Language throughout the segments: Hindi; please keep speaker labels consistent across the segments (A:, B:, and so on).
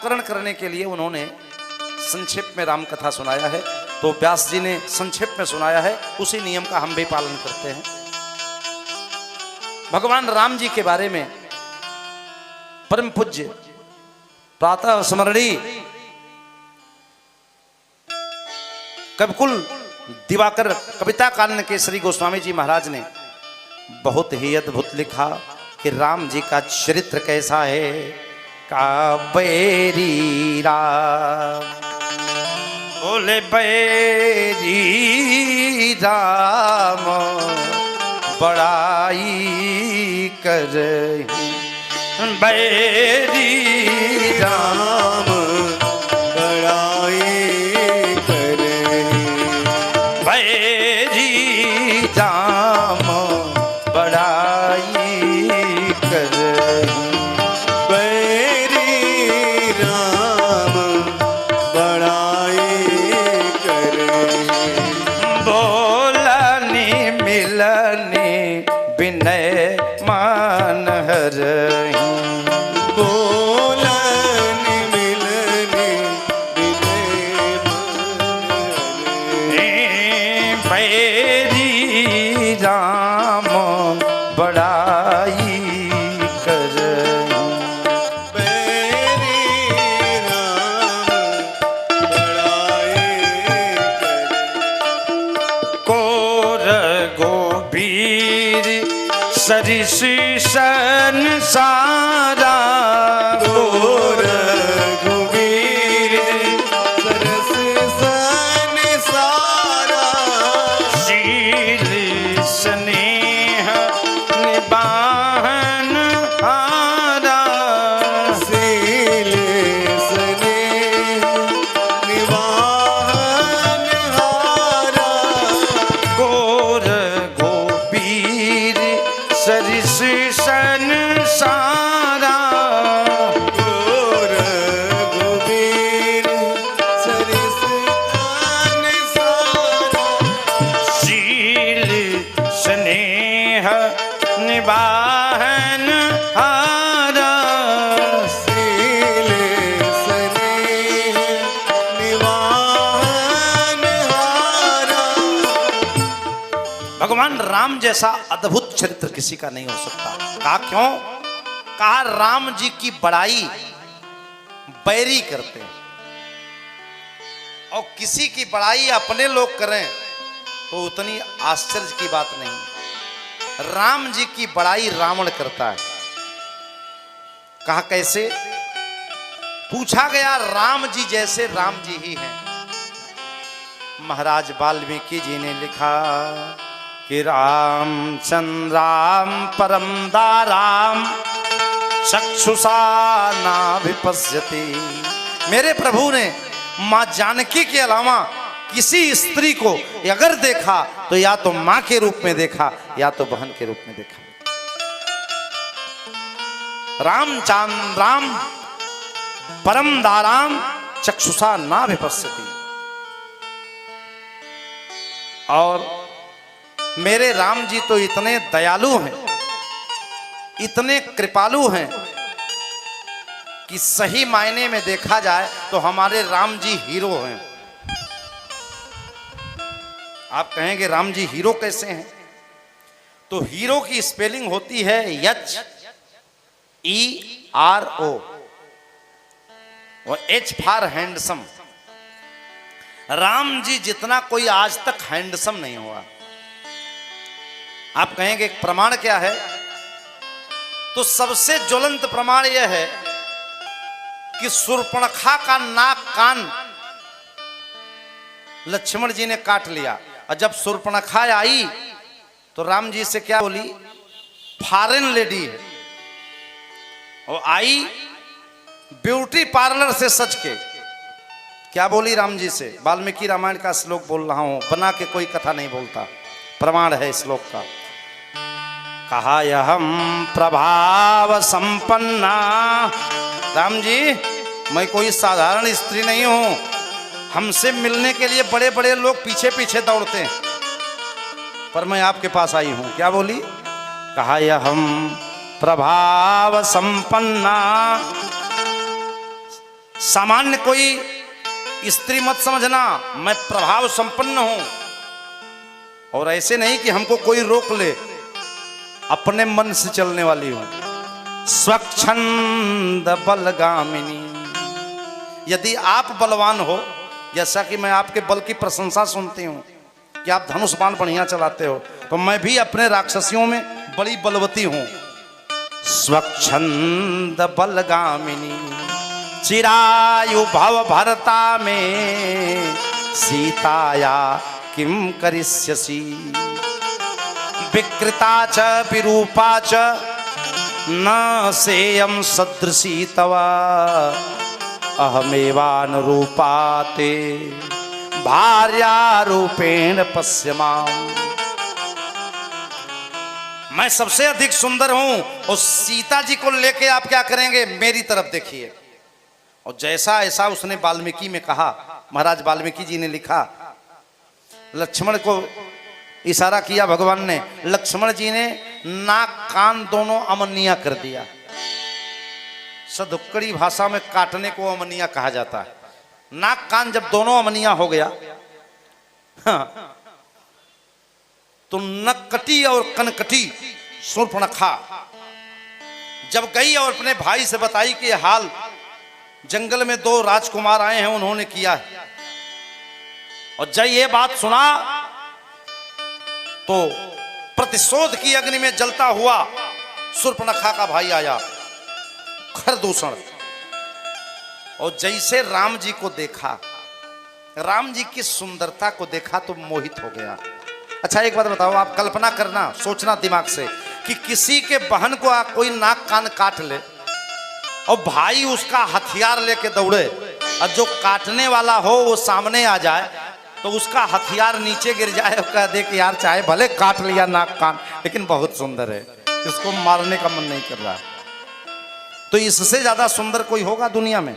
A: नामकरण करने के लिए उन्होंने संक्षेप में राम कथा सुनाया है। तो व्यास जी ने संक्षेप में सुनाया है, उसी नियम का हम भी पालन करते हैं। भगवान राम जी के बारे में परम पूज्य प्रातः स्मरणीय कविकुल दिवाकर कविता कानन के श्री गोस्वामी जी महाराज ने बहुत ही अद्भुत लिखा कि राम जी का चरित्र कैसा है। बैरी राम बोले बैरी राम बड़ाई कर बैरी राम
B: बड़ाई कर
A: बैरी राम बड़ाई कर सरिस संसारा
B: गोर घुबीर सरस संसारा
A: शील स्नेह निबाहन हारा
B: शील स्नेह निबाहन हारा
A: गोर गोपीर सरिस संसारा
B: गोर गोबीर सरिस संसारा
A: शील स्नेह निबाहन हारा
B: शील स्नेह निबाहन हारा।
A: भगवान राम जैसा अद्भुत चरित्र किसी का नहीं हो सकता। कहा क्यों? कहा राम जी की बड़ाई बैरी करते हैं, और किसी की बड़ाई अपने लोग करें तो उतनी आश्चर्य की बात नहीं। राम जी की बड़ाई रावण करता है। कहा कैसे? पूछा गया राम जी जैसे राम जी ही हैं। महाराज वाल्मीकि जी ने लिखा कि रामचंद्र राम परम दाराम चक्षुषा ना विपश्यति। मेरे प्रभु ने मां जानकी के अलावा किसी स्त्री को अगर देखा तो या तो मां के रूप में देखा या तो बहन के रूप में देखा। रामचंद्र राम परम दाराम चक्षुषा ना विपश्यति। और मेरे राम जी तो इतने दयालु हैं, इतने कृपालु हैं कि सही मायने में देखा जाए तो हमारे राम जी हीरो हैं। आप कहेंगे राम जी हीरो कैसे हैं? तो हीरो की स्पेलिंग होती है HERO और H for handsome. Ram ji जितना कोई आज तक हैंडसम नहीं हुआ। आप कहेंगे प्रमाण क्या है? तो सबसे ज्वलंत प्रमाण यह है कि शूर्पणखा का नाक कान लक्ष्मण जी ने काट लिया, और जब शूर्पणखा आई तो राम जी से क्या बोली? फॉरेन लेडी है। और आई ब्यूटी पार्लर से सज के क्या बोली राम जी से? वाल्मीकि रामायण का श्लोक बोल रहा हूं, बना के कोई कथा नहीं बोलता, प्रमाण है श्लोक का। कहा यहम प्रभाव संपन्ना। राम जी मैं कोई साधारण स्त्री नहीं हूं, हमसे मिलने के लिए बड़े बड़े लोग पीछे पीछे दौड़ते हैं, पर मैं आपके पास आई हूं। क्या बोली? कहा यहम प्रभाव संपन्ना सामान्य कोई स्त्री मत समझना, मैं प्रभाव संपन्न हूं और ऐसे नहीं कि हमको कोई रोक ले, अपने मन से चलने वाली हूं। स्वच्छंद बलगामिनी, यदि आप बलवान हो, जैसा कि मैं आपके बल की प्रशंसा सुनती हूं कि आप धनुष बाण बढ़िया चलाते हो, तो मैं भी अपने राक्षसियों में बड़ी बलवती हूं। स्वच्छंद बलगामिनी चिरायु भव भरता में सीताया किम करिष्यसि। विकृता च विरूपा च न सेयं सदृशी तव अहमेवानुरूपा ते भार्यारूपेण पश्य माम्। मैं सबसे अधिक सुंदर हूं और सीता जी को लेके आप क्या करेंगे, मेरी तरफ देखिए। और जैसा ऐसा उसने वाल्मीकि में कहा, महाराज वाल्मीकि जी ने लिखा, लक्ष्मण को इशारा किया भगवान ने, लक्ष्मण जी ने नाक कान दोनों अमनिया कर दिया। सदुक्कड़ी भाषा में काटने को अमनिया कहा जाता है। नाक कान जब दोनों अमनिया हो गया, हाँ, तो नक्कटी और कनकटी शूर्पणखा जब गई और अपने भाई से बताई कि हाल जंगल में 2 राजकुमार आए हैं, उन्होंने किया है, और जब ये बात सुना तो प्रतिशोध की अग्नि में जलता हुआ शूर्पणखा का भाई आया खरदूषण, और जैसे राम जी को देखा, राम जी की सुंदरता को देखा तो मोहित हो गया। अच्छा एक बात बताओ, आप कल्पना करना, सोचना दिमाग से कि किसी के बहन को कोई नाक कान काट ले और भाई उसका हथियार लेके दौड़े, और जो काटने वाला हो वो सामने आ जाए तो उसका हथियार नीचे गिर जाए और कह दे कि यार चाहे भले काट लिया नाक कान, लेकिन बहुत सुंदर है, इसको मारने का मन नहीं कर रहा। तो इससे ज्यादा सुंदर कोई होगा दुनिया में?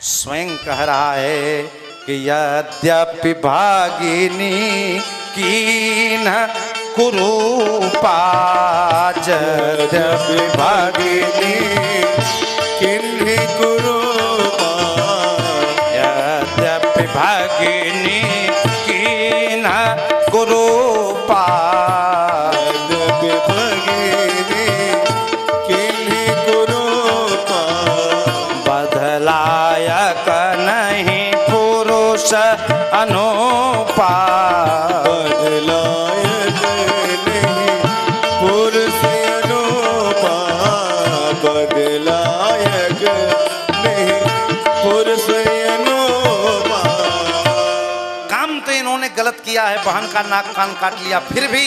A: स्वयं कह रहा है कि यद्यपि भागिनी कीन कुरूपा,
B: यद्यपि भागिनी किन्हि कुरूपा,
A: यद्यपि भागिनी कीन कुरूपा,
B: यद्यपि भागिनी किन्हि कुरूपा,
A: बदलायक नहीं पुरुष अनुपा,
B: बदलायक नहीं पुरुष अनुपा, बदलायक नहीं पुरुष अनुपा।
A: काम तो इन्होंने गलत किया है, बहन का नाक कान काट लिया, फिर भी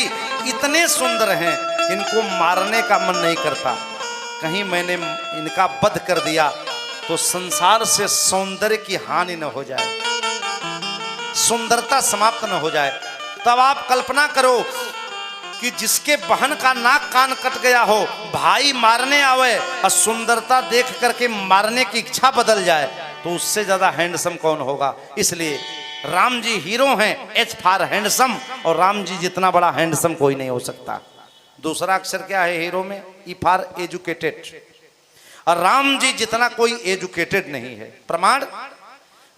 A: इतने सुंदर हैं, इनको मारने का मन नहीं करता। कहीं मैंने इनका वध कर दिया तो संसार से सौंदर्य की हानि न हो जाए, सुंदरता समाप्त न हो जाए। तब आप कल्पना करो कि जिसके बहन का नाक कान कट गया हो, भाई मारने आवे और सुंदरता देख करके मारने की इच्छा बदल जाए, तो उससे ज्यादा हैंडसम कौन होगा। इसलिए राम जी हीरो हैं, एच फॉर हैंडसम, और राम जी जितना बड़ा हैंडसम कोई नहीं हो सकता। दूसरा अक्षर क्या है हीरो में? ई फॉर एजुकेटेड, और राम जी जितना कोई एजुकेटेड नहीं है। प्रमाण,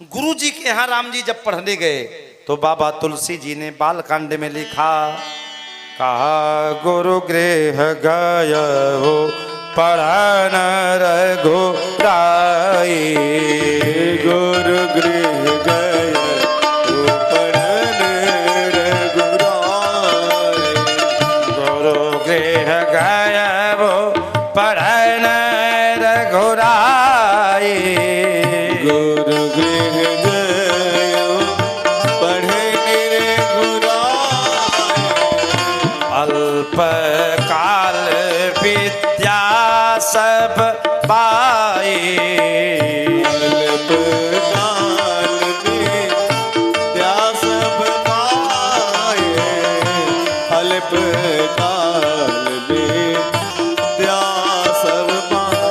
A: गुरु जी के यहाँ राम जी जब पढ़ने गए तो बाबा तुलसी जी ने बालकांड में लिखा, कहा गुरु गृह गय हो पढ़न रघुराई,
B: गुरु गृह गय हो पढ़न रघुराई,
A: गुरु गृह गय हो पढ़न रघुराई,
B: गुरु गृह गय हो पढ़न रघुराई,
A: अल्प काल विद्या सब पाई,
B: अल्प काल विद्या सब पाए, अल्प काल विद्या सब पाए।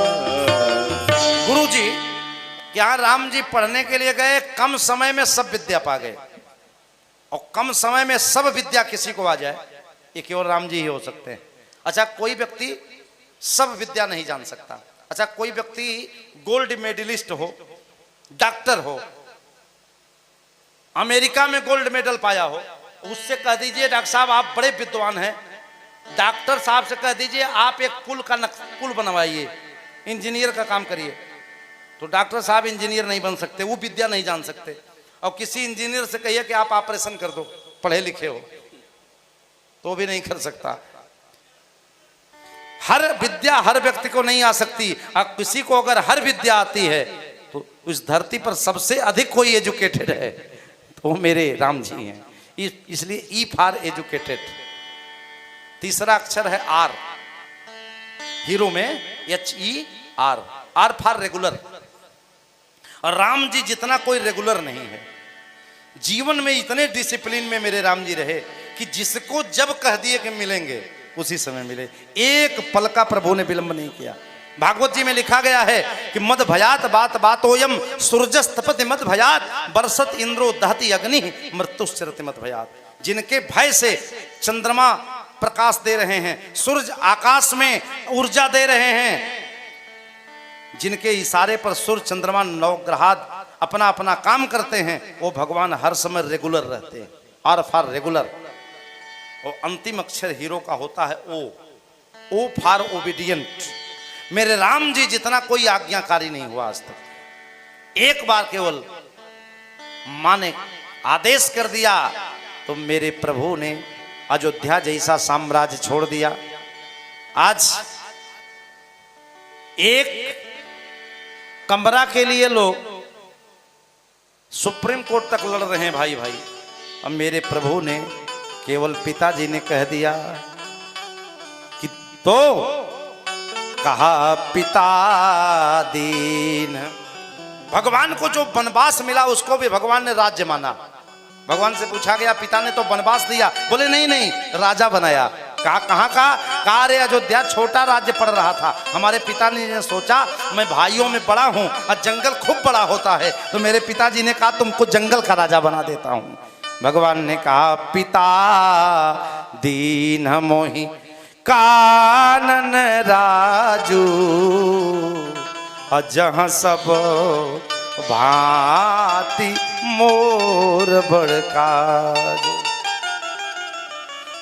A: गुरु जी यहाँ राम जी पढ़ने के लिए गए, कम समय में सब विद्या पा गए, और कम समय में सब विद्या किसी को आ जाए ये केवल राम जी ही हो सकते हैं। अच्छा, कोई व्यक्ति सब विद्या नहीं जान सकता, अच्छा, कोई व्यक्ति गोल्ड मेडलिस्ट हो, डॉक्टर हो, अमेरिका में गोल्ड मेडल पाया हो, उससे कह दीजिए डॉक्टर साहब आप बड़े विद्वान हैं, डॉक्टर साहब से कह दीजिए आप एक पुल बनवाइए, इंजीनियर का काम करिए, तो डॉक्टर साहब इंजीनियर नहीं बन सकते, वो विद्या नहीं जान सकते। और किसी इंजीनियर से कहिए कि आप ऑपरेशन कर दो, पढ़े लिखे हो, तो भी नहीं कर सकता। हर विद्या हर व्यक्ति को नहीं आ सकती। अब किसी को अगर हर विद्या आती है तो उस धरती पर सबसे अधिक कोई एजुकेटेड है तो वो मेरे राम जी हैं। इसलिए ई फॉर एजुकेटेड। तीसरा अक्षर है आर, हीरो में HER, आर फॉर रेगुलर। और राम जी जितना कोई रेगुलर नहीं है, जीवन में इतने डिसिप्लिन में मेरे राम जी रहे कि जिसको जब कह दिए कि मिलेंगे उसी समय मिले। एक पल का प्रभु ने विलंब नहीं किया। भागवत जी में लिखा गया है कि मद भयात बात बातोयम सूर्यस्तपति मद भयात बरसत इंद्रो दहति अग्नि मृत्युश्चरति मद भयात। जिनके भय से चंद्रमा प्रकाश दे रहे हैं, सूर्य आकाश में ऊर्जा दे रहे हैं, जिनके इशारे पर सूर्य चंद्रमा नवग्रहाद अपना अपना काम करते हैं, वो भगवान हर समय रेगुलर रहते हैं। R for regular. और अंतिम अक्षर हीरो का होता है ओ फॉर ओबीडियंट। मेरे राम जी जितना कोई आज्ञाकारी नहीं हुआ आज तक। एक बार केवल मां ने आदेश कर दिया तो मेरे प्रभु ने अयोध्या जैसा साम्राज्य छोड़ दिया। आज एक कमरा के लिए लोग सुप्रीम कोर्ट तक लड़ रहे हैं भाई भाई। अब मेरे प्रभु ने केवल पिताजी ने कह दिया कि तो कहा पिता दीन। भगवान को जो वनवास मिला उसको भी भगवान ने राज्य माना। भगवान से पूछा गया पिता ने तो वनवास दिया, बोले नहीं नहीं राजा बनाया। कहा कहाँ का अरे अयोध्या छोटा राज्य पड़ रहा था, हमारे पिता ने सोचा मैं भाइयों में बड़ा हूँ और जंगल खूब बड़ा होता है, तो मेरे पिताजी ने कहा तुमको जंगल का राजा बना देता हूँ। भगवान ने कहा पिता दीन मोहि कानन राजू जहाँ सब भांति मोर बड़काजू।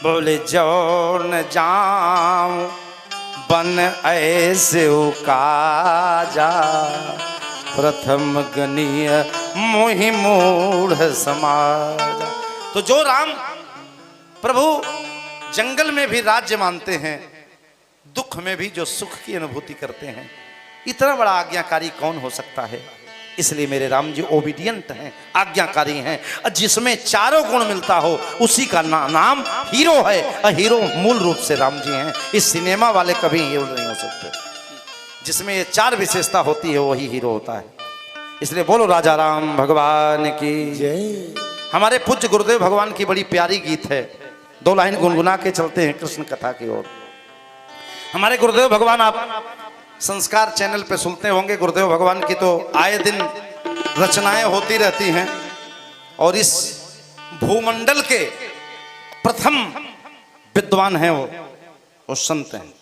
A: बोले जौन जाऊं बन ऐसे काजा प्रथम गनीय मोहि मूढ़ समाज। तो जो राम प्रभु जंगल में भी राज्य मानते हैं, दुख में भी जो सुख की अनुभूति करते हैं, इतना बड़ा आज्ञाकारी कौन हो सकता है। इसलिए मेरे राम जी ओबीडियंट हैं, आज्ञाकारी हैं। जिसमें चारों गुण मिलता हो उसी का नाम हीरो है। और हीरो मूल रूप से राम जी हैं। इस सिनेमा वाले कभी हीरो नहीं हो सकते। जिसमें ये चार विशेषता होती है वही हीरो होता है। इसलिए बोलो राजा राम भगवान की जय। हमारे पूज्य गुरुदेव भगवान की बड़ी प्यारी गीत है, 2 लाइन गुनगुना के चलते हैं कृष्ण कथा की ओर। हमारे गुरुदेव भगवान आप संस्कार चैनल पे सुनते होंगे। गुरुदेव भगवान की तो आए दिन रचनाएं होती रहती हैं और इस भूमंडल के प्रथम विद्वान हैं वो संत हैं,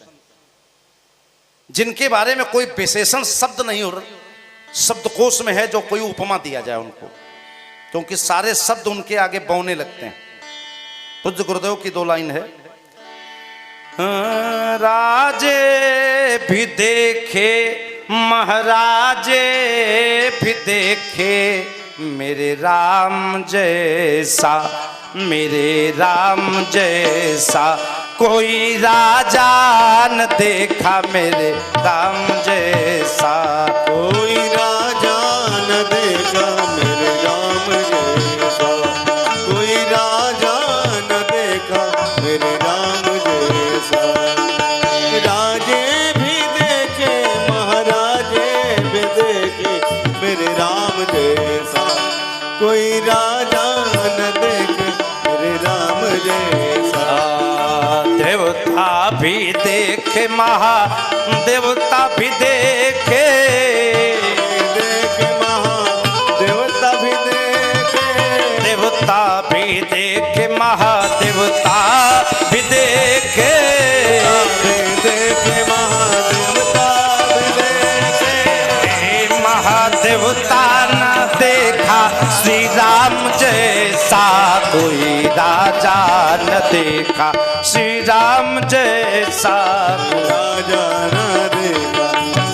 A: जिनके बारे में कोई विशेषण शब्द नहीं हो शब्दकोश में है जो कोई उपमा दिया जाए उनको, क्योंकि सारे शब्द उनके आगे बौने लगते हैं। पूज्य गुरुदेव की 2 लाइन है। राजे भी देखे महाराजे भी देखे मेरे राम जैसा, मेरे राम जैसा कोई राजा न देखा मेरे राम जैसा।
B: कोई राजा न देखा मेरे राम जैसा, कोई राजा न देखा मेरे राम जैसा। राजे भी देखे महाराजे भी देखे मेरे राम जैसा, कोई राजा न देखे मेरे राम जैसा।
A: देवता भी देखे महादेवता भी देखे,
B: देखे महादेवता भी देखे,
A: देवता भी देखे महादेवता भी देखे,
B: देखे महादेवता भी देखे,
A: देवता न देखा श्री राम जैसा, कोई राजा न देखा श्री राम जैसा।
B: राजा न देखा